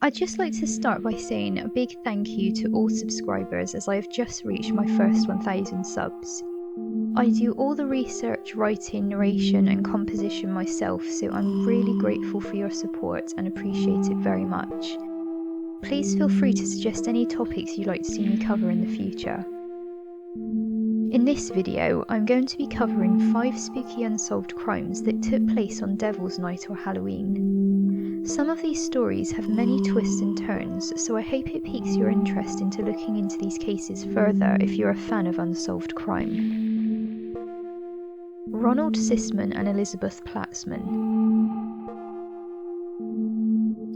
I'd just like to start by saying a big thank you to all subscribers, as I have just reached my first 1,000 subs. I do all the research, writing, narration and composition myself, so I'm really grateful for your support and appreciate it very much. Please feel free to suggest any topics you'd like to see me cover in the future. In this video, I'm going to be covering 5 spooky unsolved crimes that took place on Devil's Night or Halloween. Some of these stories have many twists and turns, so I hope it piques your interest into looking into these cases further if you're a fan of unsolved crime. Ronald Sisman and Elizabeth PLATZMAN.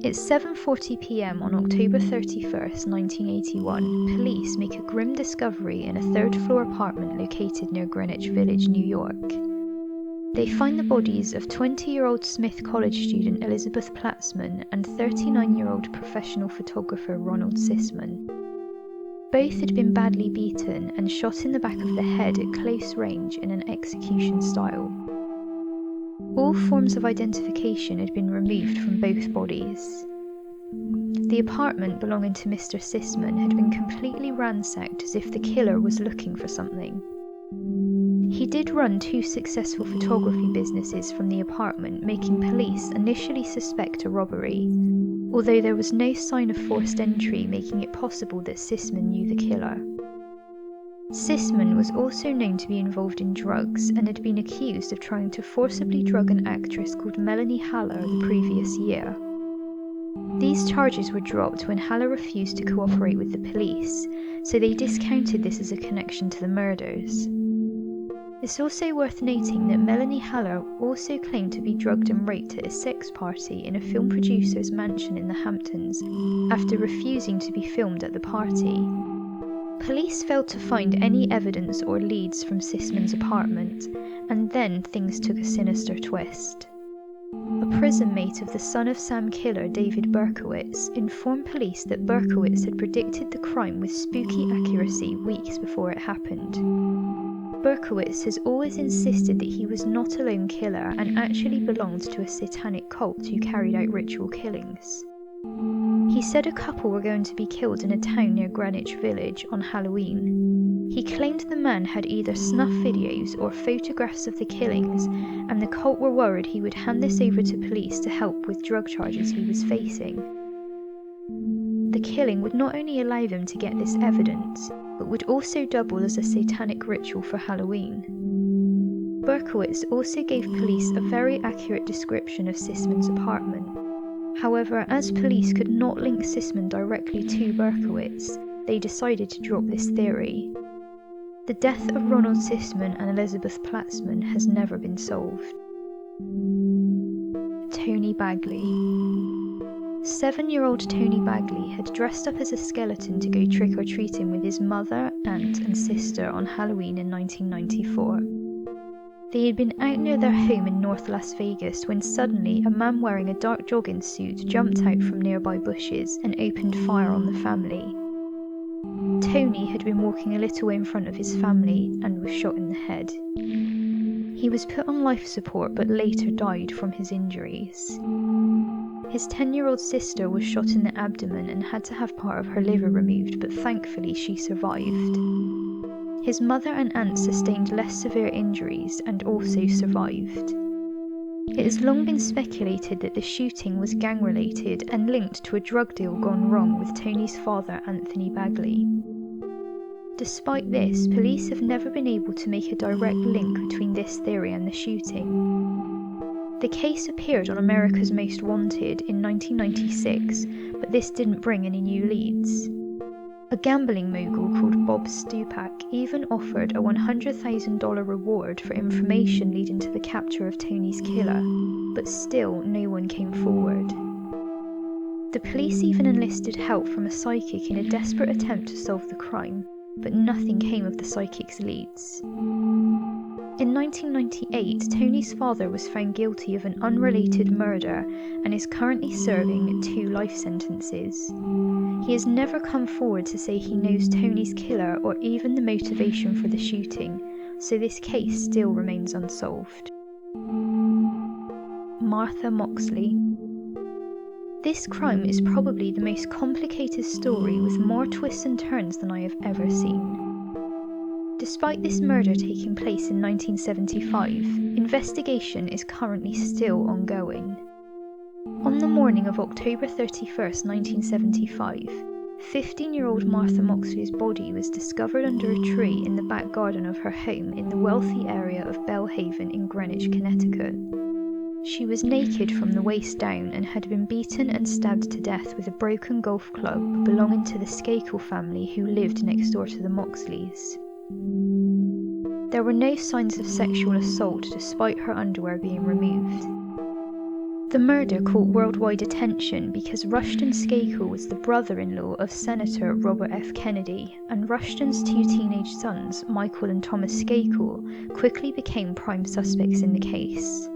It's 7:40 p.m. on October 31st, 1981. Police make a grim discovery in a third-floor apartment located near Greenwich Village, New York. They find the bodies of 20-year-old Smith College student Elizabeth PLATZMAN and 39-year-old professional photographer Ronald Sisman. Both had been badly beaten and shot in the back of the head at close range in an execution style. All forms of identification had been removed from both bodies. The apartment belonging to Mr. Sisman had been completely ransacked as if the killer was looking for something. He did run 2 successful photography businesses from the apartment, making police initially suspect a robbery, although there was no sign of forced entry, making it possible that Sisman knew the killer. Sisman was also known to be involved in drugs and had been accused of trying to forcibly drug an actress called Melanie Haller the previous year. These charges were dropped when Haller refused to cooperate with the police, so they discounted this as a connection to the murders. It's also worth noting that Melanie Haller also claimed to be drugged and raped at a sex party in a film producer's mansion in the Hamptons after refusing to be filmed at the party. Police failed to find any evidence or leads from Sisman's apartment, and then things took a sinister twist. A prison mate of the son of Sam killer, David Berkowitz, informed police that Berkowitz had predicted the crime with spooky accuracy weeks before it happened. Berkowitz has always insisted that he was not a lone killer and actually belonged to a satanic cult who carried out ritual killings. He said a couple were going to be killed in a town near Greenwich Village on Halloween. He claimed the man had either snuff videos or photographs of the killings, and the cult were worried he would hand this over to police to help with drug charges he was facing. The killing would not only allow them to get this evidence, but would also double as a satanic ritual for Halloween. Berkowitz also gave police a very accurate description of Sisman's apartment. However, as police could not link Sisman directly to Berkowitz, they decided to drop this theory. The death of Ronald Sisman and Elizabeth PLATZMAN has never been solved. Tony Bagley. 7-year-old Tony Bagley had dressed up as a skeleton to go trick-or-treating with his mother, aunt and sister on Halloween in 1994. They had been out near their home in North Las Vegas when suddenly a man wearing a dark jogging suit jumped out from nearby bushes and opened fire on the family. Tony had been walking a little way in front of his family and was shot in the head. He was put on life support but later died from his injuries. His 10-year-old sister was shot in the abdomen and had to have part of her liver removed, but thankfully she survived. His mother and aunt sustained less severe injuries and also survived. It has long been speculated that the shooting was gang-related and linked to a drug deal gone wrong with Tony's father, Anthony Bagley. Despite this, police have never been able to make a direct link between this theory and the shooting. The case appeared on America's Most Wanted in 1996, but this didn't bring any new leads. A gambling mogul called Bob Stupak even offered a $100,000 reward for information leading to the capture of Tony's killer, but still no one came forward. The police even enlisted help from a psychic in a desperate attempt to solve the crime, but nothing came of the psychic's leads. In 1998, Tony's father was found guilty of an unrelated murder and is currently serving 2 life sentences. He has never come forward to say he knows Tony's killer or even the motivation for the shooting, so this case still remains unsolved. Martha Moxley. This crime is probably the most complicated story with more twists and turns than I have ever seen. Despite this murder taking place in 1975, investigation is currently still ongoing. On the morning of October 31st, 1975, 15-year-old Martha Moxley's body was discovered under a tree in the back garden of her home in the wealthy area of Belhaven in Greenwich, Connecticut. She was naked from the waist down and had been beaten and stabbed to death with a broken golf club belonging to the Skakel family who lived next door to the Moxleys. There were no signs of sexual assault despite her underwear being removed. The murder caught worldwide attention because Rushton Skakel was the brother-in-law of Senator Robert F. Kennedy, and Rushton's two teenage sons, Michael and Thomas Skakel, quickly became prime suspects in the case.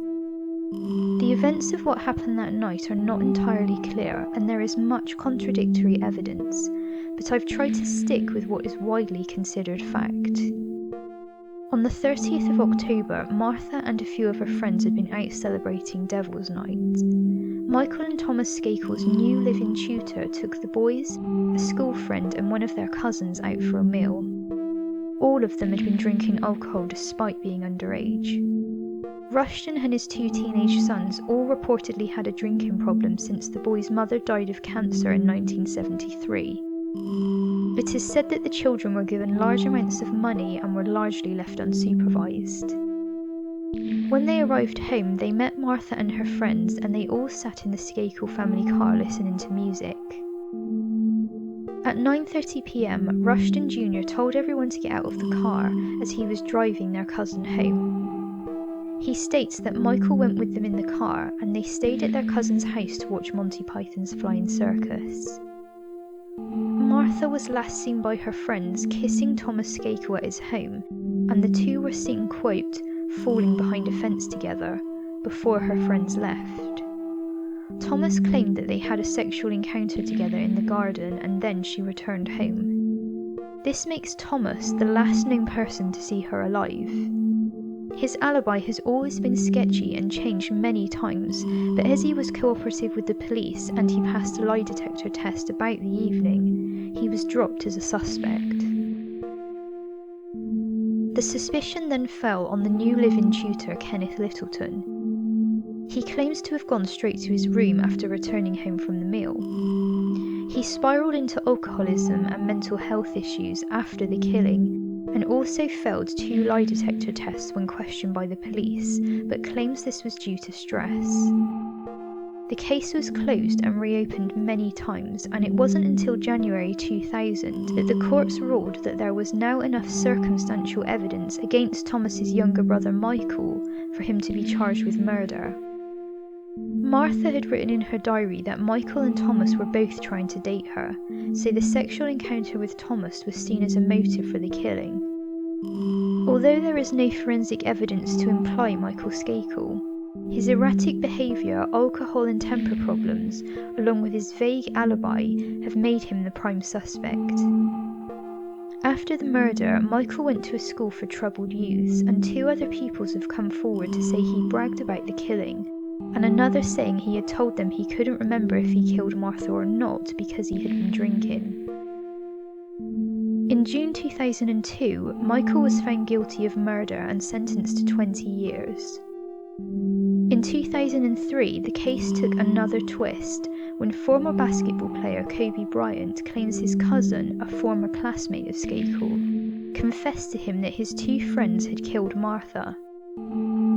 The events of what happened that night are not entirely clear, and there is much contradictory evidence, but I've tried to stick with what is widely considered fact. On the 30th of October, Martha and a few of her friends had been out celebrating Devil's Night. Michael and Thomas Skakel's new live-in tutor took the boys, a school friend and one of their cousins out for a meal. All of them had been drinking alcohol despite being underage. Rushton and his two teenage sons all reportedly had a drinking problem since the boy's mother died of cancer in 1973. It is said that the children were given large amounts of money and were largely left unsupervised. When they arrived home, they met Martha and her friends, and they all sat in the Skakel family car listening to music. At 9:30 p.m, Rushton Jr. told everyone to get out of the car as he was driving their cousin home. He states that Michael went with them in the car, and they stayed at their cousin's house to watch Monty Python's Flying Circus. Martha was last seen by her friends kissing Thomas Skakel at his home, and the two were seen, quote, falling behind a fence together, before her friends left. Thomas claimed that they had a sexual encounter together in the garden and then she returned home. This makes Thomas the last known person to see her alive. His alibi has always been sketchy and changed many times, but as he was cooperative with the police and he passed a lie detector test about the evening, he was dropped as a suspect. The suspicion then fell on the new live-in tutor, Kenneth Littleton. He claims to have gone straight to his room after returning home from the meal. He spiralled into alcoholism and mental health issues after the killing, and also failed 2 lie detector tests when questioned by the police, but claims this was due to stress. The case was closed and reopened many times, and it wasn't until January 2000 that the courts ruled that there was now enough circumstantial evidence against Thomas's younger brother Michael for him to be charged with murder. Martha had written in her diary that Michael and Thomas were both trying to date her, so the sexual encounter with Thomas was seen as a motive for the killing. Although there is no forensic evidence to imply Michael Skakel, his erratic behaviour, alcohol and temper problems, along with his vague alibi, have made him the prime suspect. After the murder, Michael went to a school for troubled youths, and 2 other pupils have come forward to say he bragged about the killing, and another saying he had told them he couldn't remember if he killed Martha or not because he had been drinking. In June 2002, Michael was found guilty of murder and sentenced to 20 years. In 2003, the case took another twist when former basketball player Kobe Bryant claims his cousin, a former classmate of Skakel, confessed to him that his 2 friends had killed Martha.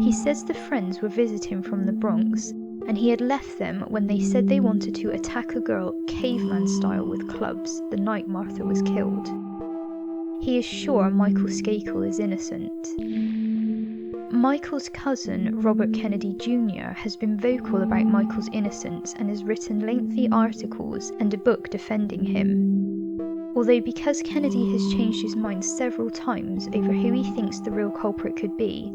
He says the friends were visiting from the Bronx, and he had left them when they said they wanted to attack a girl caveman style with clubs the night Martha was killed. He is sure Michael Skakel is innocent. Michael's cousin, Robert Kennedy Jr., has been vocal about Michael's innocence and has written lengthy articles and a book defending him. Although because Kennedy has changed his mind several times over who he thinks the real culprit could be,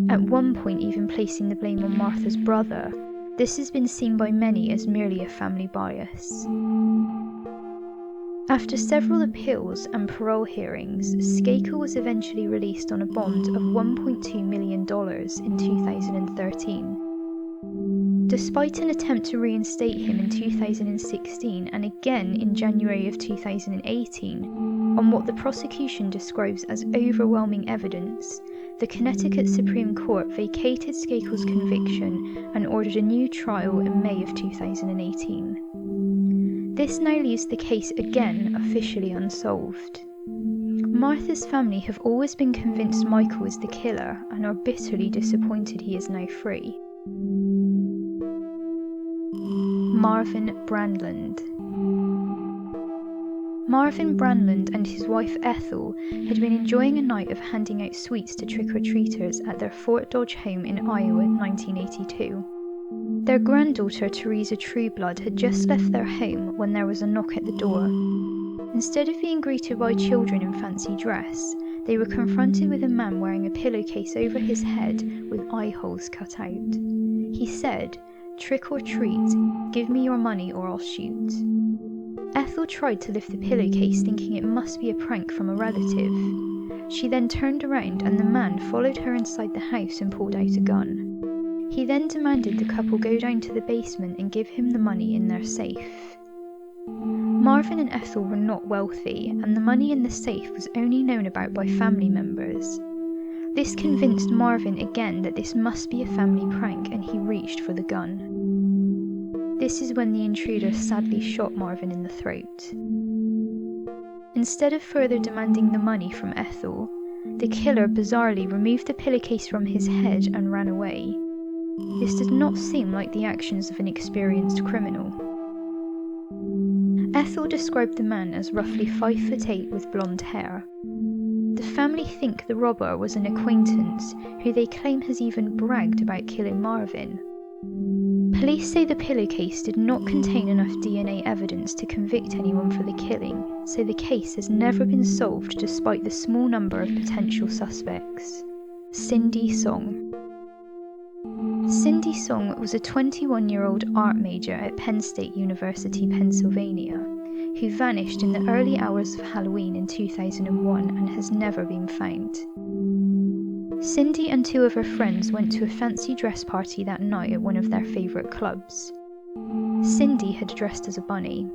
at one point even placing the blame on Martha's brother, this has been seen by many as merely a family bias. After several appeals and parole hearings, Skakel was eventually released on a bond of $1.2 million in 2013. Despite an attempt to reinstate him in 2016 and again in January of 2018, on what the prosecution describes as overwhelming evidence, the Connecticut Supreme Court vacated Skakel's conviction and ordered a new trial in May of 2018. This now leaves the case again officially unsolved. Martha's family have always been convinced Michael is the killer and are bitterly disappointed he is now free. Marvin Brandland. Marvin Brandland and his wife Ethel had been enjoying a night of handing out sweets to trick-or-treaters at their Fort Dodge home in Iowa in 1982. Their granddaughter Teresa Trueblood had just left their home when there was a knock at the door. Instead of being greeted by children in fancy dress, they were confronted with a man wearing a pillowcase over his head with eye holes cut out. He said, "Trick or treat, give me your money or I'll shoot." Ethel tried to lift the pillowcase thinking it must be a prank from a relative. She then turned around and the man followed her inside the house and pulled out a gun. He then demanded the couple go down to the basement and give him the money in their safe. Marvin and Ethel were not wealthy, and the money in the safe was only known about by family members. This convinced Marvin again that this must be a family prank, and he reached for the gun. This is when the intruder sadly shot Marvin in the throat. Instead of further demanding the money from Ethel, the killer bizarrely removed the pillowcase from his head and ran away. This did not seem like the actions of an experienced criminal. Ethel described the man as roughly 5'8" with blonde hair. The family think the robber was an acquaintance who they claim has even bragged about killing Marvin. Police say the pillowcase did not contain enough DNA evidence to convict anyone for the killing, so the case has never been solved despite the small number of potential suspects. Cindy Song. Cindy Song was a 21-year-old art major at Penn State University, Pennsylvania, who vanished in the early hours of Halloween in 2001 and has never been found. Cindy and two of her friends went to a fancy dress party that night at one of their favourite clubs. Cindy had dressed as a bunny.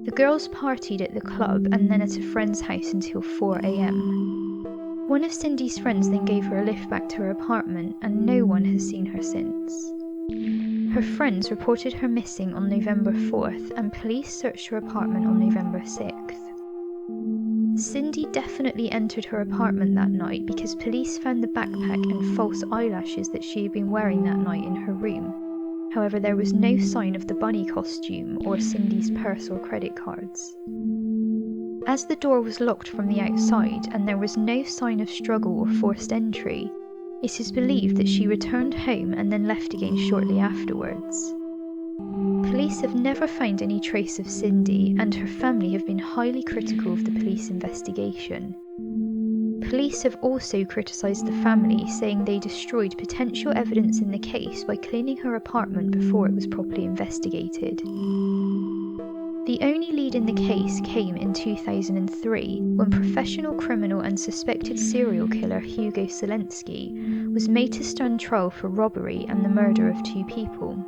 The girls partied at the club and then at a friend's house until 4 a.m. One of Cindy's friends then gave her a lift back to her apartment, and no one has seen her since. Her friends reported her missing on November 4th, and police searched her apartment on November 6th. Cindy definitely entered her apartment that night because police found the backpack and false eyelashes that she had been wearing that night in her room. However, there was no sign of the bunny costume or Cindy's purse or credit cards. As the door was locked from the outside and there was no sign of struggle or forced entry, it is believed that she returned home and then left again shortly afterwards. Police have never found any trace of Cindy, and her family have been highly critical of the police investigation. Police have also criticised the family, saying they destroyed potential evidence in the case by cleaning her apartment before it was properly investigated. The only lead in the case came in 2003 when professional criminal and suspected serial killer Hugo Selensky was made to stand trial for robbery and the murder of two people.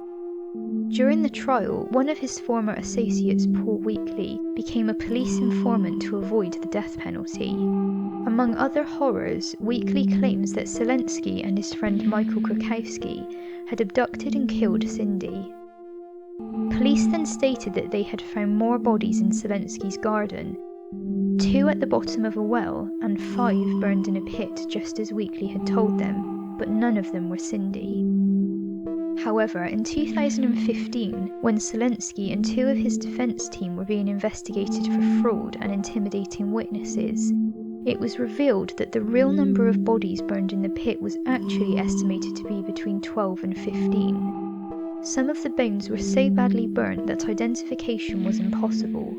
During the trial, one of his former associates, Paul Weakley, became a police informant to avoid the death penalty. Among other horrors, Weakley claims that Selensky and his friend Michael Krakowski had abducted and killed Cindy. Police then stated that they had found more bodies in Selensky's garden, 2 at the bottom of a well and 5 burned in a pit just as Weakley had told them, but none of them were Cindy. However, in 2015, when Selensky and 2 of his defence team were being investigated for fraud and intimidating witnesses, it was revealed that the real number of bodies burned in the pit was actually estimated to be between 12 and 15. Some of the bones were so badly burnt that identification was impossible,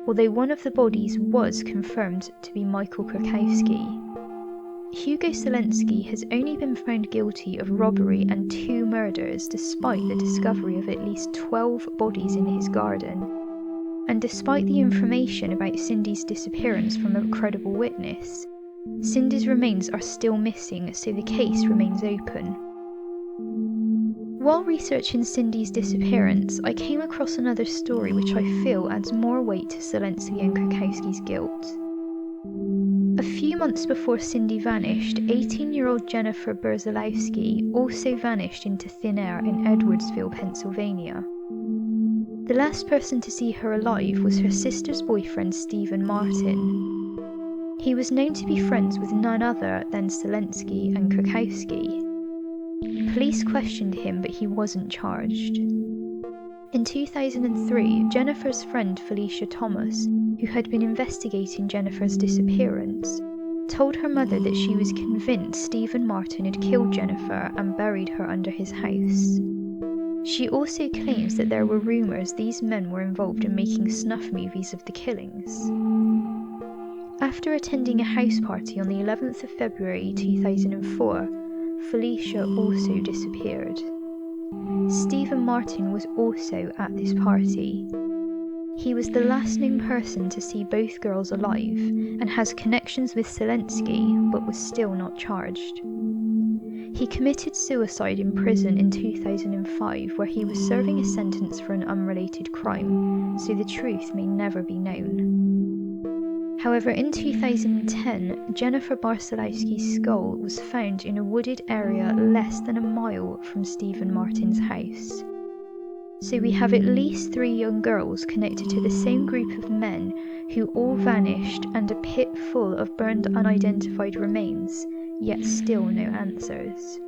although one of the bodies was confirmed to be Michael Krakowski. Hugo Selensky has only been found guilty of robbery and 2 murders despite the discovery of at least 12 bodies in his garden. And despite the information about Cindy's disappearance from a credible witness, Cindy's remains are still missing, so the case remains open. While researching Cindy's disappearance, I came across another story which I feel adds more weight to Selensky and Krakowski's guilt. A few months before Cindy vanished, 18-year-old Jennifer Berzalowski also vanished into thin air in Edwardsville, Pennsylvania. The last person to see her alive was her sister's boyfriend, Stephen Martin. He was known to be friends with none other than Selensky and Krakowski. Police questioned him, but he wasn't charged. In 2003, Jennifer's friend Felicia Thomas, who had been investigating Jennifer's disappearance, told her mother that she was convinced Stephen Martin had killed Jennifer and buried her under his house. She also claims that there were rumours these men were involved in making snuff movies of the killings. After attending a house party on the 11th of February 2004, Felicia also disappeared. Stephen Martin was also at this party. He was the last known person to see both girls alive and has connections with Selensky, but was still not charged. He committed suicide in prison in 2005, where he was serving a sentence for an unrelated crime, so the truth may never be known. However, in 2010, Jennifer Berzalowski's skull was found in a wooded area less than a mile from Stephen Martin's house. So we have at least 3 young girls connected to the same group of men who all vanished, and a pit full of burned unidentified remains, yet still no answers.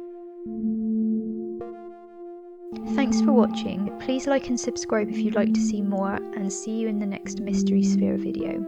Thanks for watching. Please like and subscribe if you'd like to see more, and see you in the next Mystery Sphere video.